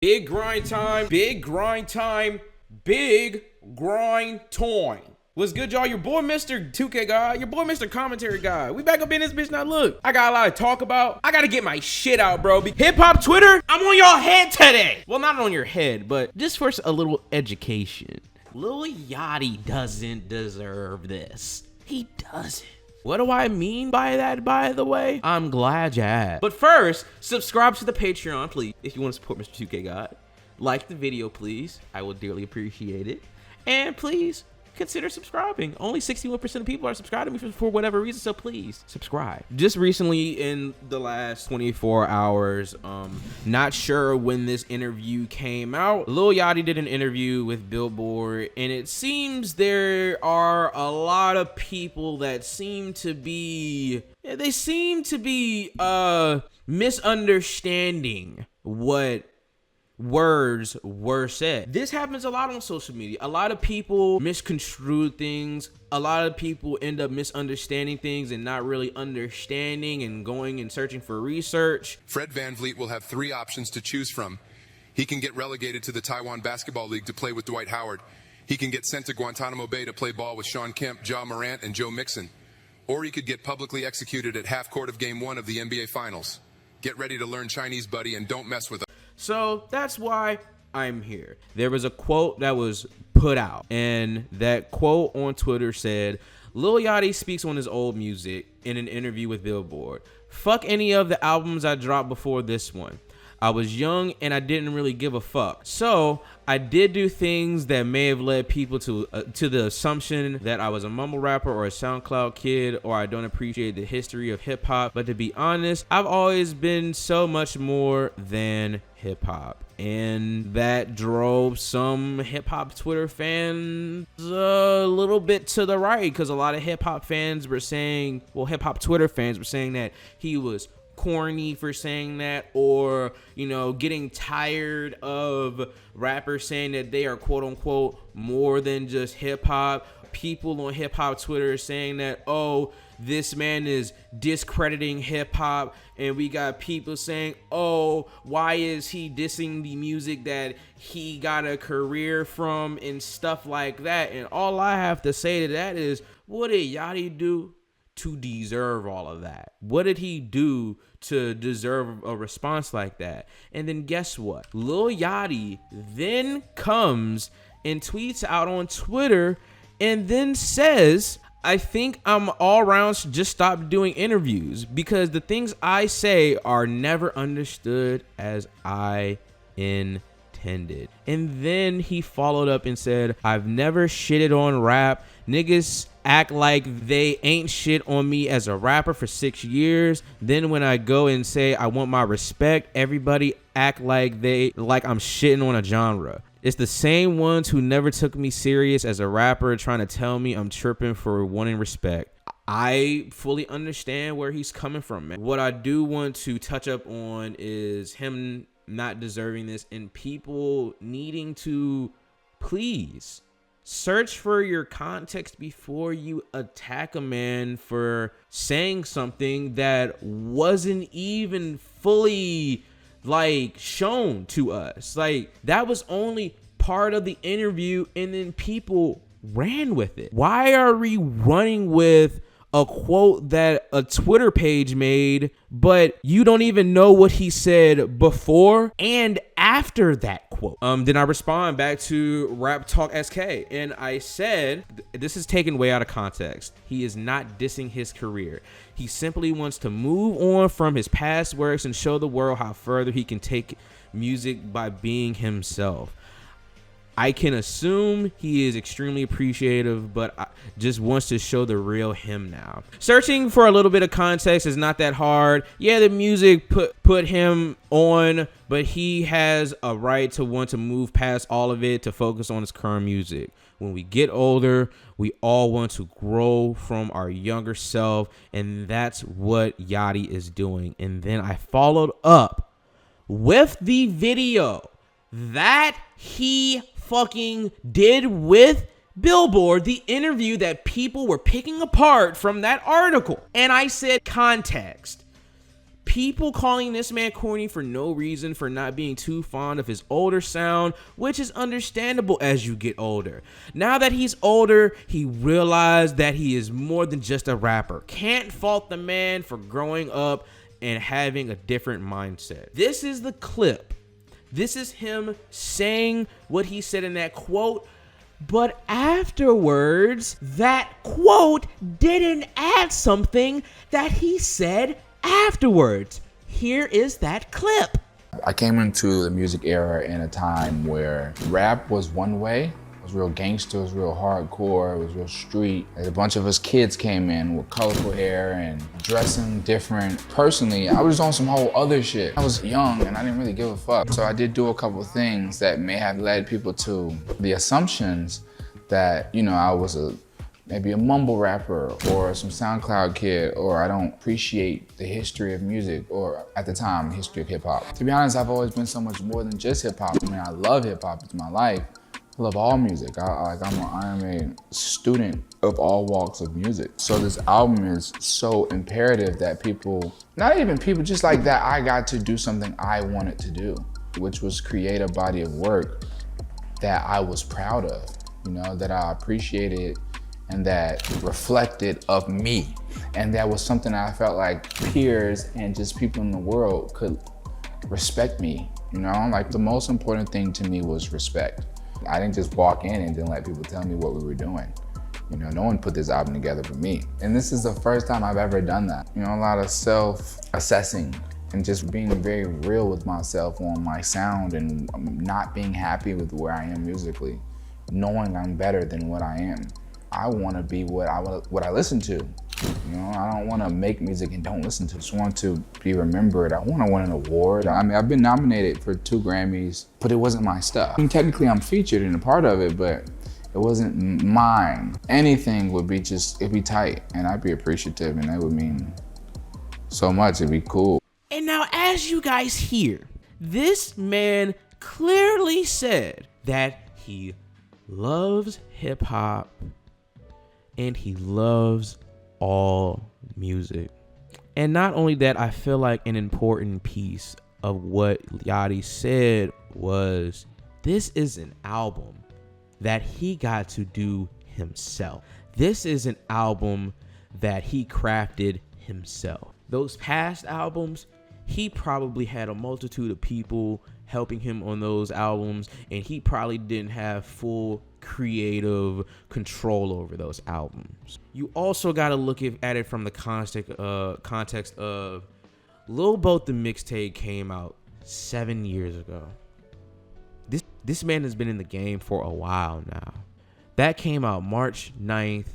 Big grind time, big grind time, big grind time. What's good, y'all? Your boy, Mr. 2K guy, your boy, Mr. Commentary guy. We back up in this bitch now. Look, I got a lot to talk about. I gotta get my shit out, bro. Hip-hop Twitter, I'm on y'all head today. Well, not on your head, but just for a little education. Lil Yachty doesn't deserve this. He doesn't. What do I mean by that, by the way? I'm glad you asked. But first, subscribe to the Patreon, please, if you want to support Mr. 2K God. Like the video, please. I will dearly appreciate it. And please, consider subscribing. Only 61% of people are subscribing to me for whatever reason, so please subscribe. Just recently in the last 24 hours, not sure when this interview came out, Lil Yachty did an interview with Billboard, and it seems there are a lot of people that seem to be misunderstanding what words were said. This happens a lot on social media. A lot of people misconstrue things. A lot of people end up misunderstanding things and not really understanding and going and searching for research. Fred VanVleet will have 3 options to choose from. He can get relegated to the Taiwan Basketball League to play with Dwight Howard. He can get sent to Guantanamo Bay to play ball with Shawn Kemp, Ja Morant, and Joe Mixon. Or he could get publicly executed at half court of Game 1 of the NBA Finals. Get ready to learn Chinese, buddy, and don't mess with us. So that's why I'm here. There was a quote that was put out, and that quote on Twitter said, Lil Yachty speaks on his old music in an interview with Billboard. Fuck any of the albums I dropped before this one. I was young and I didn't really give a fuck. So I did do things that may have led people to the assumption that I was a mumble rapper or a SoundCloud kid, or I don't appreciate the history of hip hop. But to be honest, I've always been so much more than hip hop. And that drove some hip hop Twitter fans a little bit to the right, because a lot of hip hop fans were saying, well, hip hop Twitter fans were saying that he was corny for saying that, or, you know, getting tired of rappers saying that they are quote unquote more than just hip hop. People on hip hop Twitter saying that, oh, this man is discrediting hip hop, and we got people saying, oh, why is he dissing the music that he got a career from and stuff like that. And all I have to say to that is, what did Yachty do to deserve all of that? What did he do to deserve a response like that? And then guess what? Lil Yachty then comes and tweets out on Twitter and then says, I think I'm all around should just stop doing interviews because the things I say are never understood as I intended. And then he followed up and said, I've never shitted on rap. Niggas act like they ain't shit on me as a rapper for 6 years. Then when I go and say I want my respect, everybody act like I'm shitting on a genre. It's the same ones who never took me serious as a rapper trying to tell me I'm tripping for wanting respect. I fully understand where he's coming from, man. What I do want to touch up on is him not deserving this and people needing to please search for your context before you attack a man for saying something that wasn't even fully shown to us. Like, that was only part of the interview, and then people ran with it. Why are we running with a quote that a Twitter page made, but you don't even know what he said before and after that quote? Then I respond back to Rap Talk SK, and I said, this is taken way out of context. He is not dissing his career. He simply wants to move on from his past works and show the world how further he can take music by being himself. I can assume he is extremely appreciative, but just wants to show the real him now. Searching for a little bit of context is not that hard. Yeah, the music put him on, but he has a right to want to move past all of it to focus on his current music. When we get older, we all want to grow from our younger self, and that's what Yachty is doing. And then I followed up with the video that he fucking did with Billboard, the interview that people were picking apart from that article. And I said, context. People calling this man corny for no reason, for not being too fond of his older sound, which is understandable as you get older. Now that he's older, he realized that he is more than just a rapper. Can't fault the man for growing up and having a different mindset. This is the clip. This is him saying what he said in that quote. But afterwards, that quote didn't add something that he said afterwards. Here is that clip. I came into the music era in a time where rap was one way. It was real gangster, it was real hardcore, it was real street. And a bunch of us kids came in with colorful hair and dressing different. Personally, I was on some whole other shit. I was young and I didn't really give a fuck. So I did do a couple of things that may have led people to the assumptions that, you know, I was maybe a mumble rapper or some SoundCloud kid, or I don't appreciate the history of music, or at the time, history of hip hop. To be honest, I've always been so much more than just hip hop. I mean, I love hip hop, it's my life. I love all music. I'm a student of all walks of music. So this album is so imperative that people, not even people, just like that, I got to do something I wanted to do, which was create a body of work that I was proud of, you know, that I appreciated and that reflected of me. And that was something I felt like peers and just people in the world could respect me, you know? Like the most important thing to me was respect. I didn't just walk in and then let people tell me what we were doing. You know, no one put this album together but me. And this is the first time I've ever done that. You know, a lot of self-assessing and just being very real with myself on my sound and not being happy with where I am musically, knowing I'm better than what I am. I want to be what I listen to. You know, I don't want to make music and don't listen to it. I just want to be remembered. I want to win an award. I mean, I've been nominated for 2 Grammys, but it wasn't my stuff. I mean, technically, I'm featured in a part of it, but it wasn't mine. Anything would be it'd be tight, and I'd be appreciative, and that would mean so much. It'd be cool. And now, as you guys hear, this man clearly said that he loves hip hop and he loves all music. And not only that, I feel like an important piece of what Yachty said was, this is an album that he got to do himself. This is an album that he crafted himself. Those past albums, he probably had a multitude of people helping him on those albums, and he probably didn't have full creative control over those albums. You also got to look at it from the context of Lil Boat the mixtape came out 7 years ago. This man has been in the game for a while now. That came out March 9th,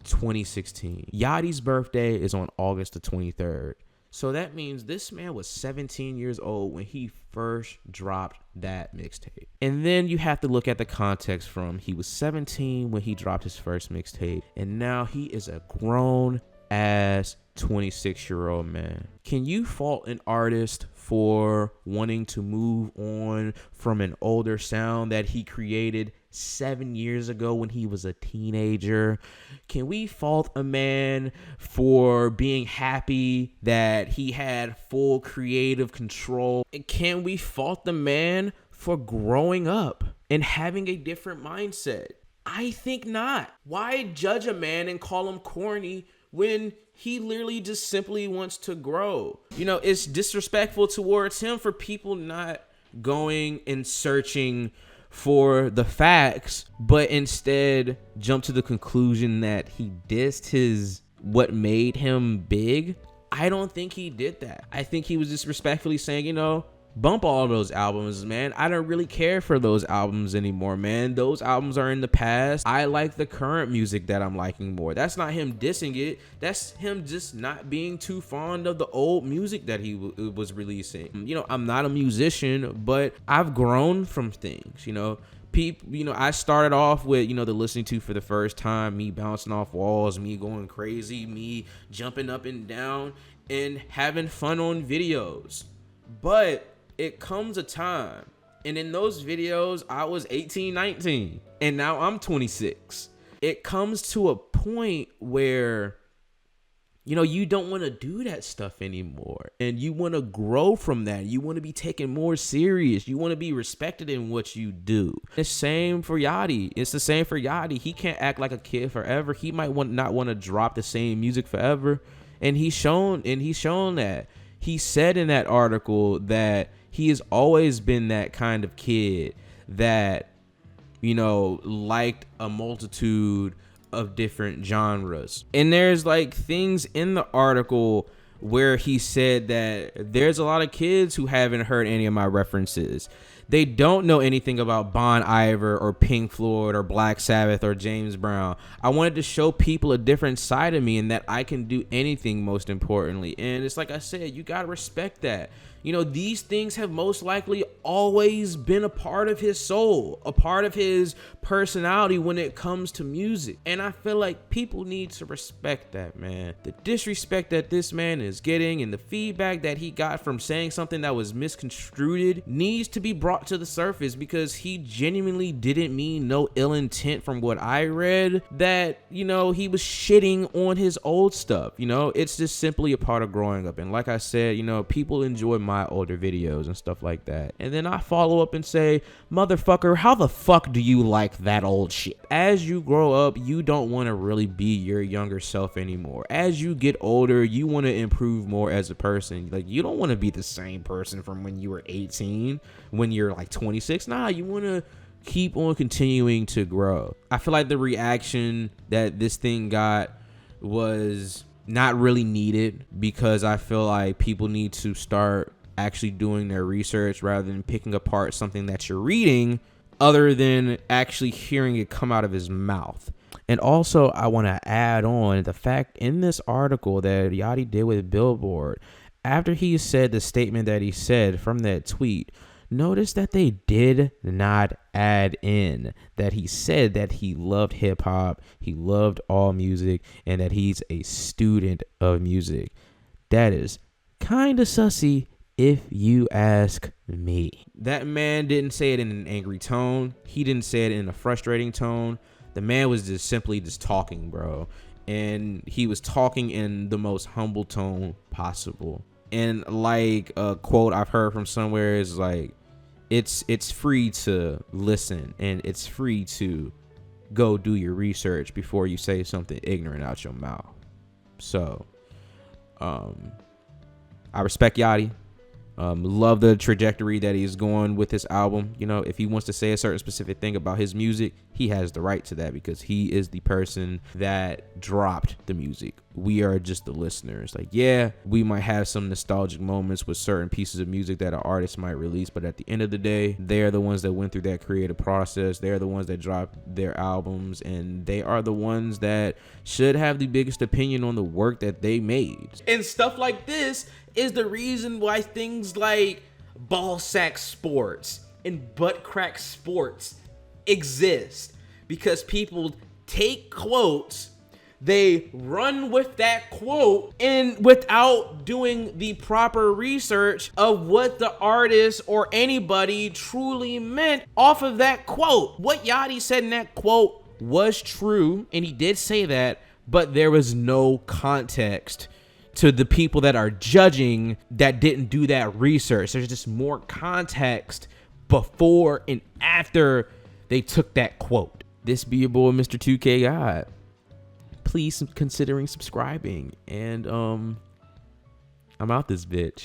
2016. Yachty's birthday is on August the 23rd. So that means this man was 17 years old when he first dropped that mixtape. And then you have to look at the context from he was 17 when he dropped his first mixtape, and now he is a grown ass 26-year-old man. Can you fault an artist for wanting to move on from an older sound that he created 7 years ago when he was a teenager? Can we fault a man for being happy that he had full creative control? And can we fault the man for growing up and having a different mindset? I think not. Why judge a man and call him corny when he literally just simply wants to grow? You know, it's disrespectful towards him for people not going and searching for the facts, but instead jump to the conclusion that he dissed what made him big. I don't think he did that. I think he was just respectfully saying, you know, bump all those albums, man. I don't really care for those albums anymore, man. Those albums are in the past. I like the current music that I'm liking more. That's not him dissing it. That's him just not being too fond of the old music that he was releasing. You know, I'm not a musician, but I've grown from things, you know. People, you know, I started off with, you know, the listening to for the first time, me bouncing off walls, me going crazy, me jumping up and down and having fun on videos. But it comes a time, and in those videos, I was 18, 19, and now I'm 26. It comes to a point where You know, you don't want to do that stuff anymore. And you want to grow from that. You want to be taken more serious. You want to be respected in what you do. It's the same for Yachty. It's the same for Yachty. He can't act like a kid forever. He might not want to drop the same music forever. And he's shown that. He said in that article that he has always been that kind of kid that, you know, liked a multitude of different genres. And there's like things in the article where he said that there's a lot of kids who haven't heard any of my references. They don't know anything about Bon Iver or Pink Floyd or Black Sabbath or James Brown. I wanted to show people a different side of me and that I can do anything, most importantly. And it's like I said, you gotta respect that. You know, these things have most likely always been a part of his soul, a part of his personality when it comes to music. And I feel like people need to respect that, man. The disrespect that this man is getting and the feedback that he got from saying something that was misconstrued needs to be brought to the surface, because he genuinely didn't mean no ill intent from what I read, that, you know, he was shitting on his old stuff. You know, it's just simply a part of growing up. And like I said, you know, people enjoy my older videos and stuff like that, and then I follow up and say, motherfucker, how the fuck do you like that old shit? As you grow up, you don't want to really be your younger self anymore. As you get older, you want to improve more as a person. Like, you don't want to be the same person from when you were 18, when you're like 26. Nah, you want to keep on continuing to grow. I feel like the reaction that this thing got was not really needed, because I feel like people need to start actually doing their research rather than picking apart something that you're reading, other than actually hearing it come out of his mouth. And also, I want to add on the fact in this article that Yachty did with Billboard, after he said the statement that he said from that tweet, notice that they did not add in that he said that he loved hip hop, he loved all music, and that he's a student of music. That is kind of sussy, if you ask me. That man didn't say it in an angry tone. He didn't say it in a frustrating tone. The man was just simply just talking, bro. And he was talking in the most humble tone possible. And like a quote I've heard from somewhere is like, it's free to listen and it's free to go do your research before you say something ignorant out your mouth. So, I respect Yachty. Love the trajectory that he's going with his album. You know, if he wants to say a certain specific thing about his music, he has the right to that, because he is the person that dropped the music. We are just the listeners. Like, yeah, we might have some nostalgic moments with certain pieces of music that an artist might release, but at the end of the day, they're the ones that went through that creative process. They're the ones that dropped their albums, and they are the ones that should have the biggest opinion on the work that they made. And stuff like this is the reason why things like ball sack sports and butt crack sports exist, because people take quotes, they run with that quote, and without doing the proper research of what the artist or anybody truly meant off of that quote. What Yachty said in that quote was true, and he did say that, but there was no context to the people that are judging that didn't do that research. There's just more context before and after they took that quote. This be your boy, Mr. 2K God. Please considering subscribing, and I'm out this bitch.